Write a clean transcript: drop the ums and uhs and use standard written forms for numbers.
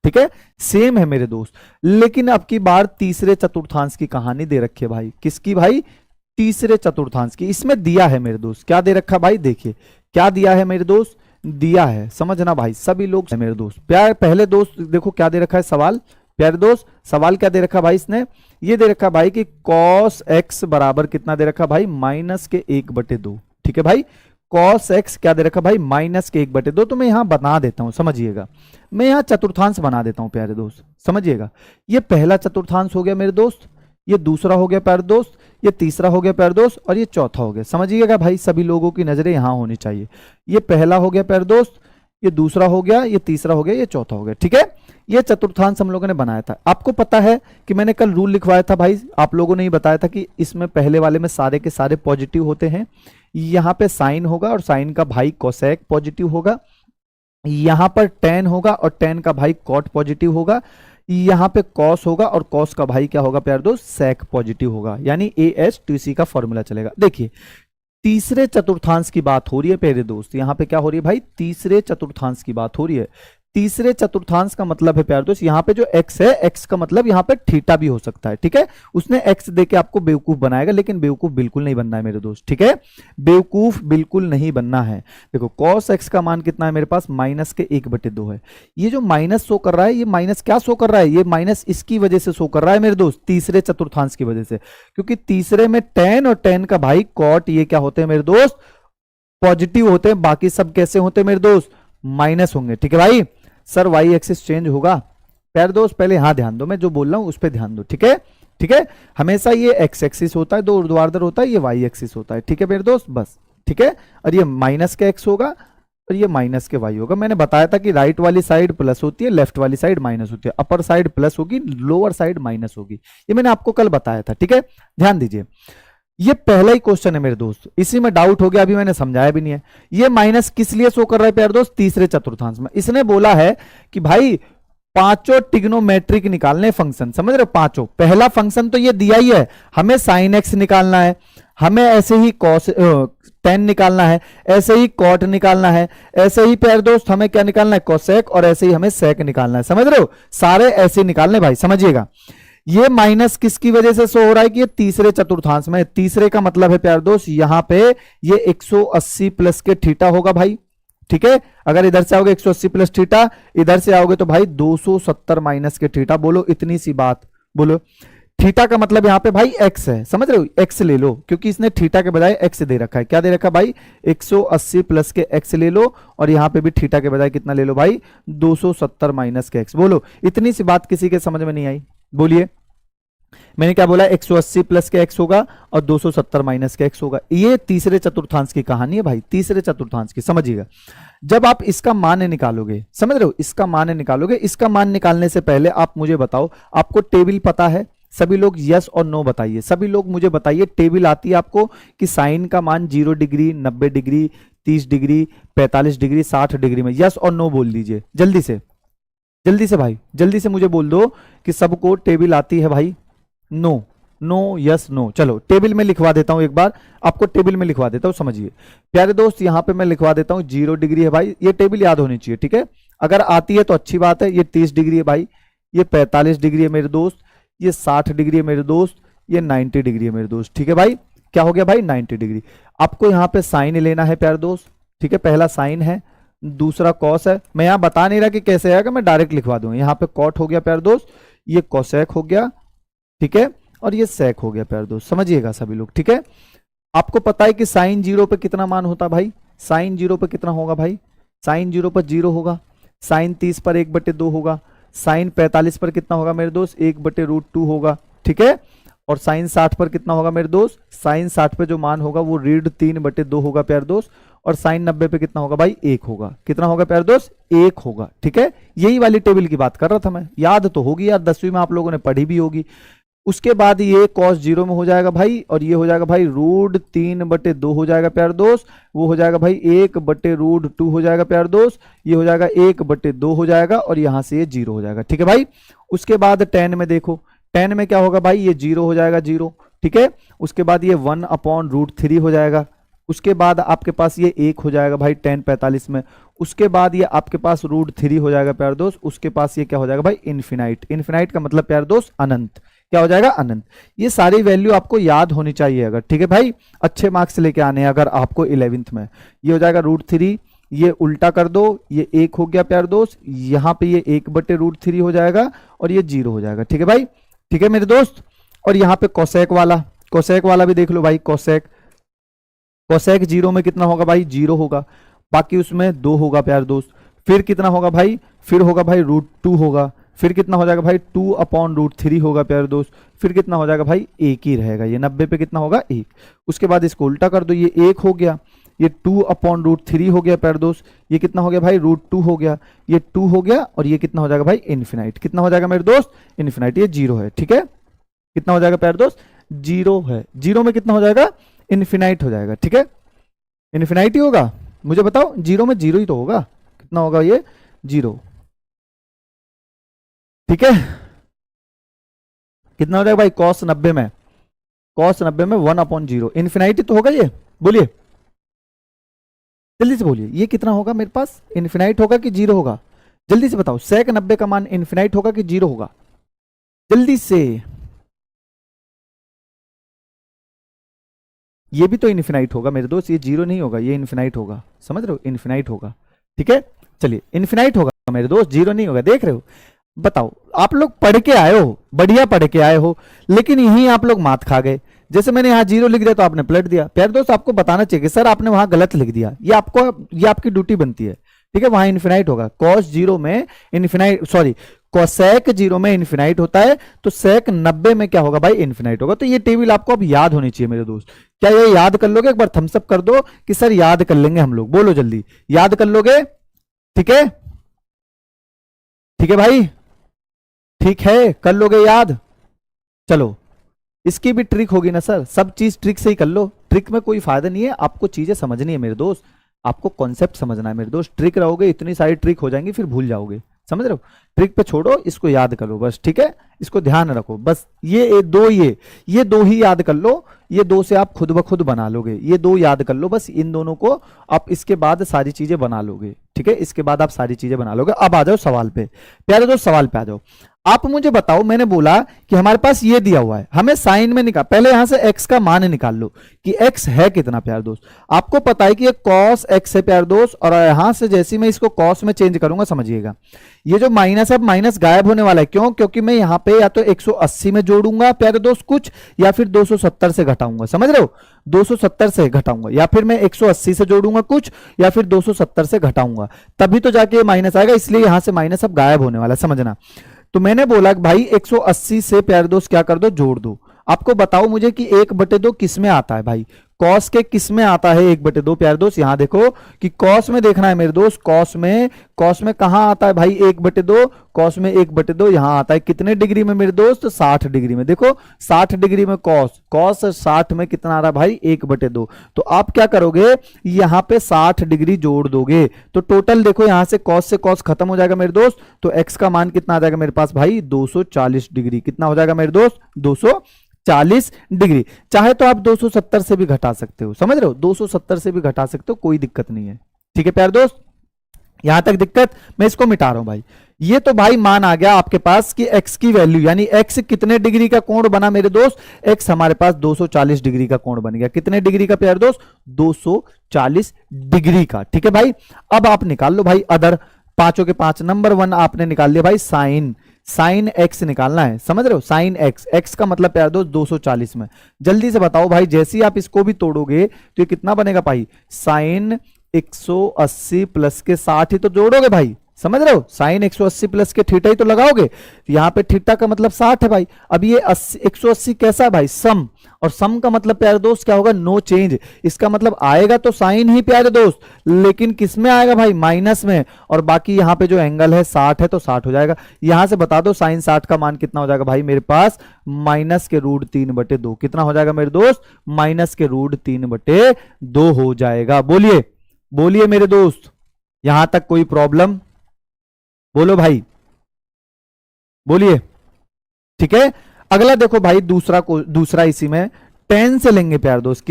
ठीक है, सेम है मेरे दोस्त। लेकिन अब की बार तीसरे चतुर्थांश की कहानी दे रखी है भाई। किसकी भाई? तीसरे चतुर्थांश की। इसमें दिया है मेरे दोस्त, क्या दे रखा भाई? देखिए क्या दिया है मेरे दोस्त, दिया है, समझना भाई सभी लोग मेरे दोस्त। प्यार पहले दोस्त देखो क्या दे रखा है सवाल, प्यारे दोस्त सवाल क्या दे रखा भाई इसने, ये दे रखा भाई कि cos x बराबर कितना दे रखा भाई, -1/2। ठीक है भाई, cos x क्या दे रखा भाई, -1/2। तो मैं यहां बना देता हूं, समझिएगा, मैं यहां चतुर्थांश बना देता हूं प्यारे दोस्त, समझिएगा। ये पहला चतुर्थांश हो गया मेरे दोस्त, ये दूसरा हो गया प्यारे दोस्त, ये तीसरा हो गया प्यारे दोस्त, और ये चौथा हो गया। समझिएगा भाई, सभी लोगों की नजरें यहां होनी चाहिए। ये पहला हो गया प्यारे दोस्त, ये दूसरा हो गया, ये तीसरा हो गया, ये चौथा हो गया। ठीक है, ये चतुर्थांश हम लोगों ने बनाया था। आपको पता है कि मैंने कल रूल लिखवाया था भाई, आप लोगों ने ही बताया था कि इसमें पहले वाले में सारे के सारे पॉजिटिव होते हैं। यहां पे साइन होगा और साइन का भाई कोसेक पॉजिटिव होगा, यहां पर टेन होगा और टेन का भाई कॉट पॉजिटिव होगा, यहां पे कॉस होगा और कॉस का भाई क्या होगा प्यारे दोस्त, सेक पॉजिटिव होगा। यानी AS2C का फॉर्मूला चलेगा। देखिए तीसरे चतुर्थांश की बात हो रही है प्यारे दोस्त, यहां पे क्या हो रही है भाई, तीसरे चतुर्थांश की बात हो रही है। तीसरे चतुर्थांश का मतलब है प्यारे दोस्त, यहां पे जो x है, x का मतलब यहां पे थीटा भी हो सकता है। ठीक है, उसने x देके आपको बेवकूफ बनाएगा, लेकिन बेवकूफ बिल्कुल नहीं बनना है मेरे दोस्त। ठीक है, बेवकूफ बिल्कुल नहीं बनना है। देखो cos x का मान कितना है मेरे पास, -1/2 है। ये जो माइनस शो कर रहा है, ये माइनस क्या शो कर रहा है, ये माइनस इसकी वजह से शो कर रहा है मेरे दोस्त, तीसरे चतुर्थांश की वजह से, क्योंकि तीसरे में टेन और टेन का भाई कॉट, ये क्या होते हैं मेरे दोस्त, पॉजिटिव होते हैं। बाकी सब कैसे होते हैं मेरे दोस्त, माइनस होंगे। ठीक है भाई, सर वाई एक्सिस चेंज होगा प्यारे दोस्त, पहले यहां ध्यान दो, मैं जो बोल रहा हूं उस पर ध्यान दो। ठीक है, ठीक है, हमेशा ये एक्स एक्सिस होता है, दो ऊर्ध्वाधर होता है, ये वाई एक्सिस होता है। ठीक है मेरे दोस्त, बस ठीक है। और ये माइनस के एक्स होगा और ये माइनस के वाई होगा। मैंने बताया था कि राइट वाली साइड प्लस होती है, लेफ्ट वाली साइड माइनस होती है, अपर साइड प्लस होगी, लोअर साइड माइनस होगी, ये मैंने आपको कल बताया था। ठीक है, ध्यान दीजिए, ये पहला ही क्वेश्चन है मेरे दोस्त, इसी में डाउट हो गया, अभी मैंने समझाया भी नहीं है। ये माइनस किस लिए शो कर रहा है प्यारे दोस्त, तीसरे चतुर्थांश में। इसने बोला है कि भाई पांचों ट्रिग्नोमेट्रिक निकालने फंक्शन, समझ रहे हो, पांचों। पहला फंक्शन तो ये दिया ही है, हमें साइन एक्स निकालना है, हमें ऐसे ही कॉस टेन निकालना है, ऐसे ही कॉट निकालना है, ऐसे ही प्यारे दोस्त हमें क्या निकालना है, कोसेक, और ऐसे ही हमें सेक निकालना है। समझ रहे हो, सारे ऐसे निकालने भाई, समझिएगा। ये माइनस किसकी वजह से शो हो रहा है कि ये तीसरे चतुर्थांश में, तीसरे का मतलब है प्यारे दोस्त यहां पे ये 180 प्लस के थीटा होगा भाई। ठीक है, अगर इधर से आओगे 180 प्लस थीटा, इधर से आओगे तो भाई 270 माइनस के थीटा। बोलो इतनी सी बात, बोलो थीटा का मतलब यहां पे भाई एक्स है, समझ रहे हो, एक्स ले लो, क्योंकि इसने थीटा के बजाय एक्स दे रखा है। क्या दे रखा भाई, 180 प्लस के एक्स ले लो, और यहां पे भी थीटा के बजाय कितना ले लो भाई, 270 माइनस के एक्स। बोलो इतनी सी बात किसी के समझ में नहीं आई, बोलिए। मैंने क्या बोला, 180 प्लस के एक्स होगा और 270 माइनस के एक्स होगा। ये तीसरे चतुर्थांश की कहानी है भाई, तीसरे चतुर्थांश की, समझिएगा। जब आप इसका मान निकालोगे, समझ रहे हो, इसका मान निकालोगे, इसका मान निकालने से पहले आप मुझे बताओ, आपको टेबल पता है? सभी लोग यस और नो बताइए, सभी लोग मुझे बताइए, टेबल आती है आपको कि साइन का मान 0 degree, 90 degree, 30 degree, 45 degree, 60 degree में, यस और नो बोल दीजिए जल्दी से, जल्दी से भाई, जल्दी से मुझे बोल दो कि सबको टेबल आती है भाई। No, no, yes, no. चलो टेबल में लिखवा देता हूं, एक बार आपको टेबल में लिखवा देता हूं, समझिए प्यारे दोस्त। यहां पे मैं लिखवा देता हूं 0 डिग्री है भाई, ये टेबल याद होनी चाहिए। ठीक है, अगर आती है तो अच्छी बात है। ये 30 डिग्री है भाई, ये 45 डिग्री है मेरे दोस्त, ये 60 डिग्री है मेरे दोस्त, ये 90 डिग्री है मेरे दोस्त। ठीक है भाई, क्या हो गया भाई, 90 डिग्री। आपको यहाँ पे साइन लेना है प्यारे दोस्त। ठीक है, पहला साइन है, दूसरा कॉस है। मैं यहाँ बता नहीं रहा कि कैसे आएगा, मैं डायरेक्ट लिखवा दूंगा। यहाँ पे कॉट हो गया प्यारे दोस्त, ये कोसेक हो गया, ठीक है, और ये सेक हो गया प्यारे दोस्त, समझिएगा सभी लोग। ठीक है, आपको पता है कि साइन 0 पे कितना मान होता भाई, साइन 0 पे कितना होगा भाई, साइन 0 पर 0 होगा, साइन 30 पर 1/2 होगा, साइन 45 पर कितना होगा मेरे दोस्त, 1/√2 होगा। ठीक है, और साइन 60 पर कितना होगा मेरे दोस्त, साइन 60 पे जो मान होगा वो √3/2 होगा प्यारे दोस्त, और साइन 90 पे कितना होगा भाई, 1 होगा। कितना होगा प्यारे दोस्त, 1 होगा। ठीक है, यही वाली टेबल की बात कर रहा था मैं, याद तो होगी यार, 10वीं में आप लोगों ने पढ़ी भी होगी। उसके बाद ये cos 0 में हो जाएगा भाई, और ये हो जाएगा भाई √3/2 हो जाएगा प्यारे दोस्त, वो हो जाएगा भाई 1/√2 हो जाएगा प्यारे दोस्त, ये हो जाएगा 1/2 हो जाएगा, और यहां से ये 0 हो जाएगा। ठीक है भाई, उसके बाद tan में देखो, tan में क्या होगा भाई, ये 0 हो जाएगा, 0। ठीक है, उसके बाद ये 1/√3 हो जाएगा, उसके बाद आपके पास ये 1 हो जाएगा भाई tan 45 में, उसके बाद ये आपके पास √3 हो जाएगा प्यारे दोस्त, उसके पास ये क्या हो जाएगा भाई इन्फिनाइट, इन्फिनाइट का मतलब प्यारे दोस्त अनंत, क्या हो जाएगा अनंत। ये सारी वैल्यू आपको याद होनी चाहिए अगर, ठीक है भाई, अच्छे मार्क्स लेके आने हैं अगर आपको 11th में। ये हो जाएगा √3, ये उल्टा कर दो, ये 1 हो गया प्यारे दोस्त, यहाँ पे ये 1/√3 हो जाएगा और ये 0 हो जाएगा, ठीक है भाई, ठीक है मेरे दोस्त। और यहाँ पे कोसेक वाला भी देख लो भाई, कोसेक 0 में कितना होगा भाई 0 होगा, बाकी उसमें 2 होगा प्यारे दोस्त, फिर कितना होगा भाई, फिर होगा भाई √2 होगा, फिर कितना हो जाएगा भाई 2/√3 होगा प्यारे दोस्त, फिर कितना हो जाएगा भाई 1 ही रहेगा, ये 90 पे कितना होगा 1। उसके बाद इसको उल्टा कर दो, ये 1 हो गया, ये 2/√3 हो गया प्यारे दोस्त, ये कितना हो गया भाई √2 हो गया, ये 2 हो गया और ये कितना हो जाएगा भाई इन्फिनाइट, कितना हो जाएगा मेरे दोस्त इन्फिनाइट, ये 0 है, ठीक है, कितना हो जाएगा प्यारे दोस्त 0 है, 0 में कितना हो जाएगा इन्फिनाइट हो जाएगा, ठीक है, इन्फिनाइट ही होगा, मुझे बताओ 0 में 0 ही तो होगा, कितना होगा ये 0, ठीक है, कितना हो जाएगा भाई cos 90 में, cos 90 में 1/0, इन्फिनाइट तो होगा ये, बोलिए जल्दी से बोलिए, ये कितना होगा मेरे पास इन्फिनाइट होगा कि 0 होगा, जल्दी से बताओ, sec 90 का मान इन्फिनाइट होगा कि 0 होगा, जल्दी से, ये भी तो इन्फिनाइट होगा मेरे दोस्त, ये 0 नहीं होगा, ये इन्फिनाइट होगा, समझ रहे हो इन्फिनाइट होगा, ठीक है, चलिए इन्फिनाइट होगा मेरे दोस्त, 0 नहीं होगा, देख रहे हो। बताओ आप लोग पढ़ के आए हो, बढ़िया पढ़ के आए हो, लेकिन यहीं आप लोग मात खा गए, जैसे मैंने यहाँ 0 लिख दिया तो आपने पलट दिया, प्यारे दोस्त आपको बताना चाहिए कि सर आपने वहां गलत लिख दिया, ये आपकी ड्यूटी बनती है, ठीक है, वहां इन्फिनाइट होगा, cos 0 में इन्फिनाइट, सॉरी कोसेक 0 में इन्फिनाइट होता है, तो sec 90 में क्या होगा भाई इन्फिनाइट होगा। तो ये टेबल आपको अब याद होनी चाहिए मेरे दोस्त, क्या ये याद कर लोगे, एक बार थम्स अप कर दो कि सर याद कर लेंगे हम लोग, बोलो जल्दी याद कर लोगे, ठीक है, ठीक है भाई, ठीक है कर लोगे याद, चलो इसकी भी ट्रिक होगी ना सर, सब चीज ट्रिक से ही कर लो, ट्रिक में कोई फायदा नहीं है, आपको चीजें समझनी है मेरे दोस्त, आपको कॉन्सेप्ट समझना है मेरे दोस्त, ट्रिक रहोगे इतनी सारी ट्रिक हो जाएंगी फिर भूल जाओगे, समझ रहे हो, ट्रिक पे छोड़ो, इसको याद करो बस, ठीक है, इसको ध्यान रखो बस, ये दो ही याद कर लो, ये 2 से आप खुद ब खुद बना लोगे, ये 2 याद कर लो बस, इन दोनों को आप इसके बाद सारी चीजें बना लोगे, ठीक है, इसके बाद आप सारी चीजें बना लोगे। अब आ जाओ सवाल पे, प्यारे दोस्त सवाल पे आ जाओ, आप मुझे बताओ, मैंने बोला कि हमारे पास ये दिया हुआ है, हमें साइन में निकाल, पहले यहां से x का मान निकाल लो कि x है कितना प्यारे दोस्त, आपको पता है कि ये cos x है प्यारे दोस्त, और यहां से जैसे मैं इसको cos में चेंज करूंगा समझिएगा, ये जो माइनस है माइनस गायब होने वाला है, क्यों, क्योंकि मैं यहां पे या तो 180 में जोड़ूंगा प्यारे दोस्त कुछ, या फिर 270 से घटाऊंगा, समझ रहे हो, 270 से घटाऊंगा, या फिर मैं 180 से जोड़ूंगा कुछ, या फिर 270 से घटाऊंगा, तभी तो जाके माइनस आएगा, इसलिए यहां से माइनस अब गायब होने वाला है, समझना। तो मैंने बोला कि भाई 180 से प्यारे दोस्त क्या कर दो जोड़ दो, आपको बताओ मुझे कि 1/2 किस में आता है भाई, कॉस के किस में आता है 1/2 प्यारे दोस्त, यहां देखो कि कॉस में देखना है मेरे दोस्त, कॉस में कहां आता है भाई 1/2, कॉस में 1/2 यहां आता है, कितने डिग्री में मेरे दोस्त 60 डिग्री में, देखो 60 डिग्री में कॉस 60 में कितना आ रहा है भाई 1/2, तो आप क्या करोगे यहां पे 60 डिग्री जोड़ दोगे, तो टोटल देखो यहां से कॉस खत्म हो जाएगा मेरे दोस्त, तो एक्स का मान कितना आ जाएगा मेरे पास भाई 240 डिग्री, कितना हो जाएगा मेरे दोस्त 240 डिग्री, चाहे तो आप 270 से भी घटा सकते हो, समझ रहे हो 270 से भी घटा सकते हो, कोई दिक्कत नहीं है, ठीक है प्यारे दोस्त, यहां तक दिक्कत, मैं इसको मिटा रहा हूं भाई, ये तो भाई मान आ गया आपके पास कि x की वैल्यू, यानी x कितने डिग्री का कोण बना मेरे दोस्त, x हमारे पास 240 डिग्री का कोण बन गया, कितने डिग्री का प्यारे दोस्त 240 डिग्री का, ठीक है भाई। अब आप निकाल लो भाई अदर, पांचों के पांच, नंबर 1 आपने निकाल लिया भाई साइन x निकालना है, समझ रहे हो, साइन x का मतलब प्यारे दोस्त 240 में, जल्दी से बताओ भाई, जैसे ही आप इसको भी तोड़ोगे तो ये कितना बनेगा भाई, साइन 180 प्लस के 60 ही तो जोड़ोगे भाई, समझ रहे हो, साइन 180 प्लस के थीटा ही तो लगाओगे, यहाँ पे थीटा का मतलब 60 है भाई, अब ये 180 कैसा है भाई सम, और सम का मतलब प्यारे दोस्त क्या होगा नो चेंज, इसका मतलब आएगा तो साइन ही प्यारे दोस्त, लेकिन किस में आएगा भाई माइनस में, और बाकी यहाँ पे जो एंगल है 60 है तो 60 हो जाएगा, यहां से बता दो साइन 60 का मान कितना हो जाएगा भाई मेरे पास -√3/2, कितना हो जाएगा मेरे दोस्त -√3/2 हो जाएगा, बोलिए मेरे दोस्त, यहां तक कोई प्रॉब्लम, बोलो भाई बोलिए, ठीक है। अगला देखो भाई दूसरा इसी में tan से लेंगे प्यारे दोस्त,